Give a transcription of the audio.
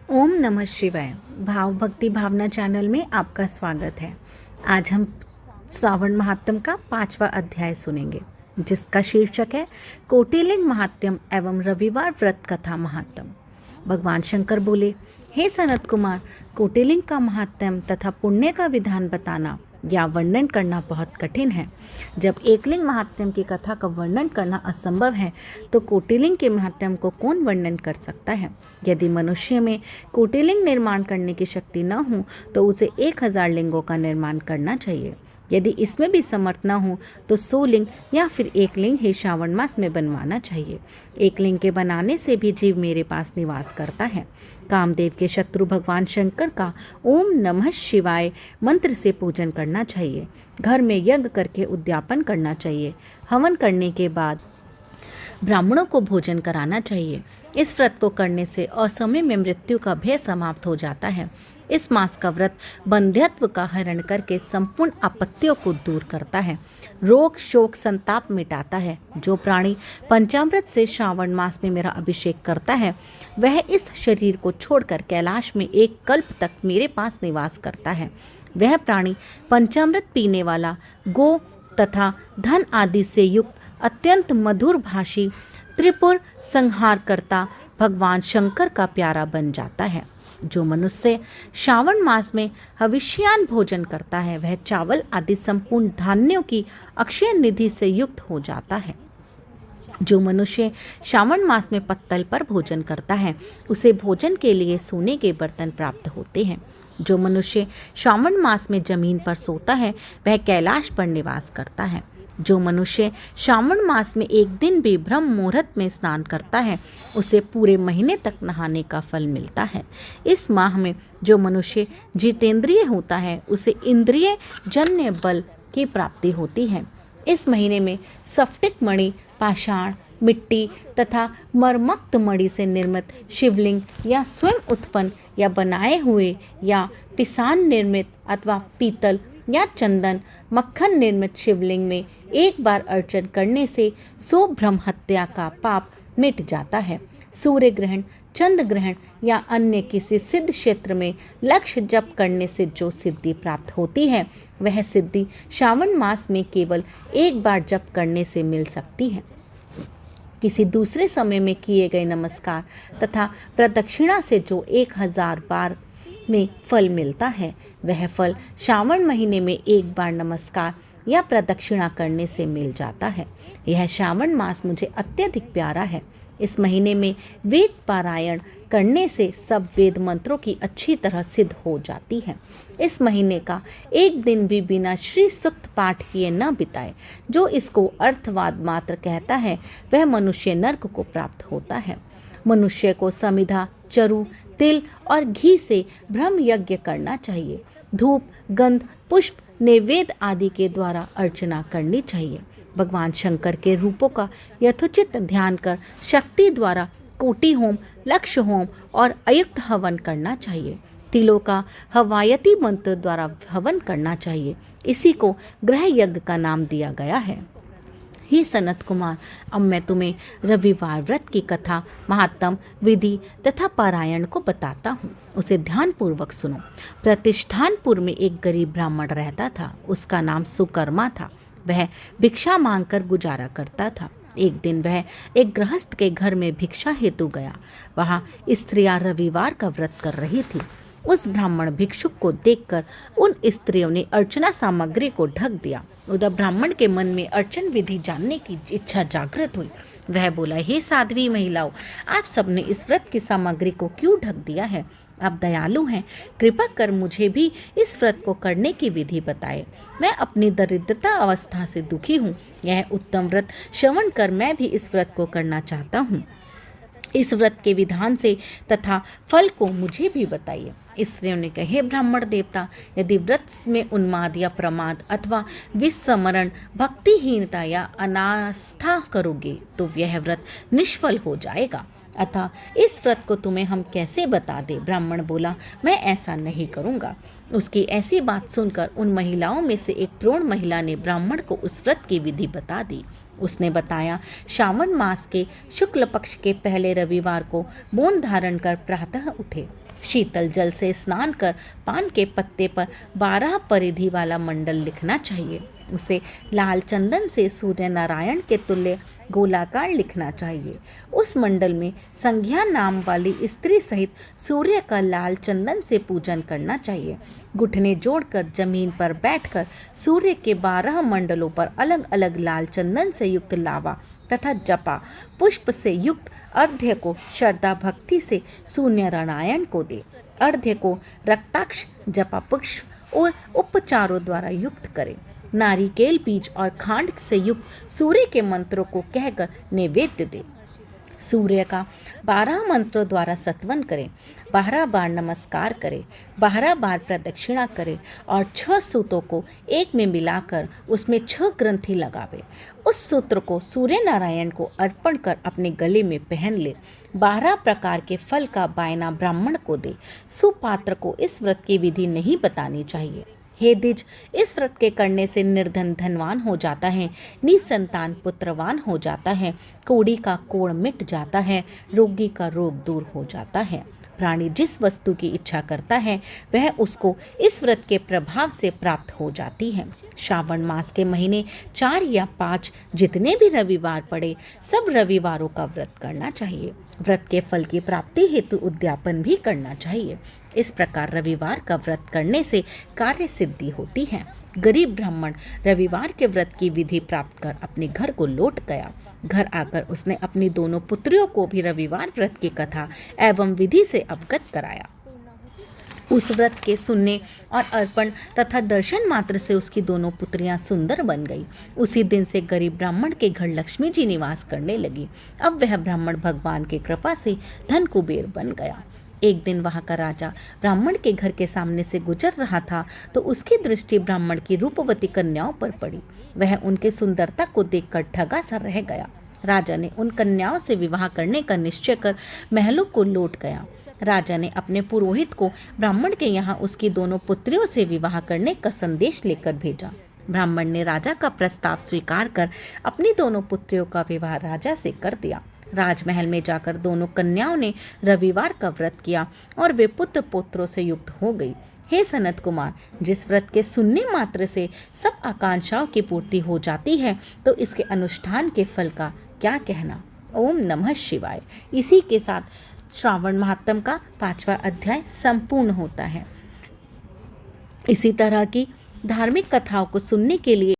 ओम नमः शिवाय। भाव भक्ति भावना चैनल में आपका स्वागत है। आज हम श्रावण महात्म का 5वां अध्याय सुनेंगे, जिसका शीर्षक है कोटिलिंग महात्म एवं रविवार व्रत कथा महात्म। भगवान शंकर बोले, हे सनत कुमार, कोटिलिंग का महात्म तथा पुण्य का विधान बताना या वर्णन करना बहुत कठिन है। जब एकलिंग महात्म की कथा का वर्णन करना असंभव है, तो कोटिलिंग के महात्म को कौन वर्णन कर सकता है। यदि मनुष्य में कोटिलिंग निर्माण करने की शक्ति न हो, तो उसे 1000 लिंगों का निर्माण करना चाहिए। यदि इसमें भी समर्थ न हो, तो 100 लिंग या फिर 1 लिंग ही श्रावण मास में बनवाना चाहिए। 1 लिंग के बनाने से भी जीव मेरे पास निवास करता है। कामदेव के शत्रु भगवान शंकर का ओम नमः शिवाय मंत्र से पूजन करना चाहिए। घर में यज्ञ करके उद्यापन करना चाहिए। हवन करने के बाद ब्राह्मणों को भोजन कराना चाहिए। इस व्रत को करने से असमय में मृत्यु का भय समाप्त हो जाता है। इस मास का व्रत बंध्यत्व का हरण करके संपूर्ण आपत्तियों को दूर करता है, रोग शोक संताप मिटाता है। जो प्राणी पंचामृत से श्रावण मास में मेरा अभिषेक करता है, वह इस शरीर को छोड़कर कैलाश में 1 कल्प तक मेरे पास निवास करता है। वह प्राणी पंचामृत पीने वाला, गो तथा धन आदि से युक्त अत्यंत मधुर भाषी त्रिपुर संहार करता भगवान शंकर का प्यारा बन जाता है। जो मनुष्य श्रावण मास में हविष्यान भोजन करता है, वह चावल आदि संपूर्ण धान्यों की अक्षय निधि से युक्त हो जाता है। जो मनुष्य श्रावण मास में पत्तल पर भोजन करता है, उसे भोजन के लिए सोने के बर्तन प्राप्त होते हैं। जो मनुष्य श्रावण मास में जमीन पर सोता है, वह कैलाश पर निवास करता है। जो मनुष्य श्रावण मास में 1 दिन भी ब्रह्म मुहूर्त में स्नान करता है, उसे पूरे महीने तक नहाने का फल मिलता है। इस माह में जो मनुष्य जितेंद्रिय होता है, उसे इंद्रिय जन्य बल की प्राप्ति होती है। इस महीने में स्फटिक मणि, पाषाण, मिट्टी तथा मरमक्त मणि से निर्मित शिवलिंग या स्वयं उत्पन्न या बनाए हुए या पिसान निर्मित अथवा पीतल या चंदन मक्खन निर्मित शिवलिंग में 1 बार अर्चन करने से 100 ब्रह्म हत्या का पाप मिट जाता है। सूर्य ग्रहण, चंद्र ग्रहण या अन्य किसी सिद्ध क्षेत्र में लक्ष्य जप करने से जो सिद्धि प्राप्त होती है, वह सिद्धि श्रावण मास में केवल 1 बार जप करने से मिल सकती है। किसी दूसरे समय में किए गए नमस्कार तथा प्रदक्षिणा से जो 1000 बार में फल मिलता है, वह फल श्रावण महीने में 1 बार नमस्कार या प्रदक्षिणा करने से मिल जाता है। यह श्रावण मास मुझे अत्यधिक प्यारा है। इस महीने में वेद पारायण करने से सब वेद मंत्रों की अच्छी तरह सिद्ध हो जाती है। इस महीने का 1 दिन भी बिना श्री सूक्त पाठ किए न बिताए। जो इसको अर्थवाद मात्र कहता है, वह मनुष्य नरक को प्राप्त होता है। मनुष्य को समिधा, चरु, तिल और घी से ब्रह्म यज्ञ करना चाहिए। धूप, गंध, पुष्प, नैवेद्य आदि के द्वारा अर्चना करनी चाहिए। भगवान शंकर के रूपों का यथोचित ध्यान कर शक्ति द्वारा कोटि होम, लक्ष्य होम और अयुक्त हवन करना चाहिए। तिलों का हवायती मंत्र द्वारा हवन करना चाहिए। इसी को ग्रह यज्ञ का नाम दिया गया है। ही सनत कुमार, अब मैं तुम्हें रविवार व्रत की कथा, महात्म, विधि तथा पारायण को बताता हूँ। उसे ध्यानपूर्वक सुनो। प्रतिष्ठानपुर में एक गरीब ब्राह्मण रहता था। उसका नाम सुकर्मा था। वह भिक्षा मांगकर गुजारा करता था। एक दिन वह एक गृहस्थ के घर में भिक्षा हेतु गया। वहाँ स्त्रियां रविवार का व्रत कर रही थी। उस ब्राह्मण भिक्षुक को देखकर उन स्त्रियों ने अर्चना सामग्री को ढक दिया। उधर ब्राह्मण के मन में अर्चन विधि जानने की इच्छा जागृत हुई। वह बोला, हे साध्वी महिलाओं, आप सबने इस व्रत की सामग्री को क्यों ढक दिया है? आप दयालु हैं, कृपा कर मुझे भी इस व्रत को करने की विधि बताए। मैं अपनी दरिद्रता अवस्था से दुखी हूँ। यह उत्तम व्रत श्रवण कर मैं भी इस व्रत को करना चाहता हूँ। इस व्रत के विधान से तथा फल को मुझे भी बताइए। स्त्रियों ने कहे, ब्राह्मण देवता, यदि व्रत में उन्माद या प्रमाद अथवा विस्मरण, भक्तिहीनता या अनास्था करोगे, तो यह व्रत निष्फल हो जाएगा। अतः इस व्रत को तुम्हें हम कैसे बता दें? ब्राह्मण बोला, मैं ऐसा नहीं करूँगा। उसकी ऐसी बात सुनकर उन महिलाओं में से एक प्रोण महिला ने ब्राह्मण को उस व्रत की विधि बता दी। उसने बताया, श्रावण मास के शुक्ल पक्ष के पहले रविवार को मौन धारण कर प्रातः उठे, शीतल जल से स्नान कर पान के पत्ते पर 12 परिधि वाला मंडल लिखना चाहिए। उसे लाल चंदन से सूर्य नारायण के तुल्य गोलाकार लिखना चाहिए। उस मंडल में संज्ञा नाम वाली स्त्री सहित सूर्य का लाल चंदन से पूजन करना चाहिए। घुटने जोड़कर जमीन पर बैठकर सूर्य के 12 मंडलों पर अलग अलग लाल चंदन से युक्त लावा तथा जपा पुष्प से युक्त अर्घ्य को श्रद्धा भक्ति से सूर्य नारायण को दे। अर्घ्य को रक्ताक्ष जपा पुष्प और उपचारों द्वारा युक्त करें। नारिकेल बीज और खांड से युक्त सूर्य के मंत्रों को कहकर नैवेद्य दे। सूर्य का 12 मंत्रों द्वारा सत्वन करें, 12 बार नमस्कार करें, 12 बार प्रदक्षिणा करें और 6 सूतों को एक में मिलाकर उसमें 6 ग्रंथि लगावे। उस सूत्र को सूर्य नारायण को अर्पण कर अपने गले में पहन ले। 12 प्रकार के फल का बायना ब्राह्मण को दे। सुपात्र को इस व्रत की विधि नहीं बतानी चाहिए। हे द्विज, इस व्रत के करने से निर्धन धनवान हो जाता है, निसंतान पुत्रवान हो जाता है, कोढ़ी का कोढ़ मिट जाता है, रोगी का रोग दूर हो जाता है। प्राणी जिस वस्तु की इच्छा करता है वह उसको इस व्रत के प्रभाव से प्राप्त हो जाती है। श्रावण मास के महीने 4 या 5 जितने भी रविवार पड़े सब रविवारों का व्रत करना चाहिए। व्रत के फल की प्राप्ति हेतु उद्यापन भी करना चाहिए। इस प्रकार रविवार का व्रत करने से कार्य सिद्धि होती है। गरीब ब्राह्मण रविवार के व्रत की विधि प्राप्त कर अपने घर को लौट गया। घर आकर उसने अपनी दोनों पुत्रियों को भी रविवार व्रत की कथा एवं विधि से अवगत कराया। उस व्रत के सुनने और अर्पण तथा दर्शन मात्र से उसकी दोनों पुत्रियां सुंदर बन गई। उसी दिन से गरीब ब्राह्मण के घर लक्ष्मी जी निवास करने लगी। अब वह ब्राह्मण भगवान की कृपा से धन कुबेर बन गया। एक दिन वहाँ का राजा ब्राह्मण के घर के सामने से गुजर रहा था तो उसकी दृष्टि ब्राह्मण की रूपवती कन्याओं पर पड़ी। वह उनके सुंदरता को देखकर ठगा सा रह गया। राजा ने उन कन्याओं से विवाह करने का निश्चय कर महलों को लौट गया। राजा ने अपने पुरोहित को ब्राह्मण के यहाँ उसकी दोनों पुत्रियों से विवाह करने का संदेश लेकर भेजा। ब्राह्मण ने राजा का प्रस्ताव स्वीकार कर अपनी दोनों पुत्रियों का विवाह राजा से कर दिया। राजमहल में जाकर दोनों कन्याओं ने रविवार का व्रत किया और वे पुत्र पुत्रों से युक्त हो गई। हे सनत कुमार, जिस व्रत के सुनने मात्र से सब आकांक्षाओं की पूर्ति हो जाती है तो इसके अनुष्ठान के फल का क्या कहना। ओम नमः शिवाय। इसी के साथ श्रावण महात्म का 5वां अध्याय संपूर्ण होता है। इसी तरह की धार्मिक कथाओं को सुनने के लिए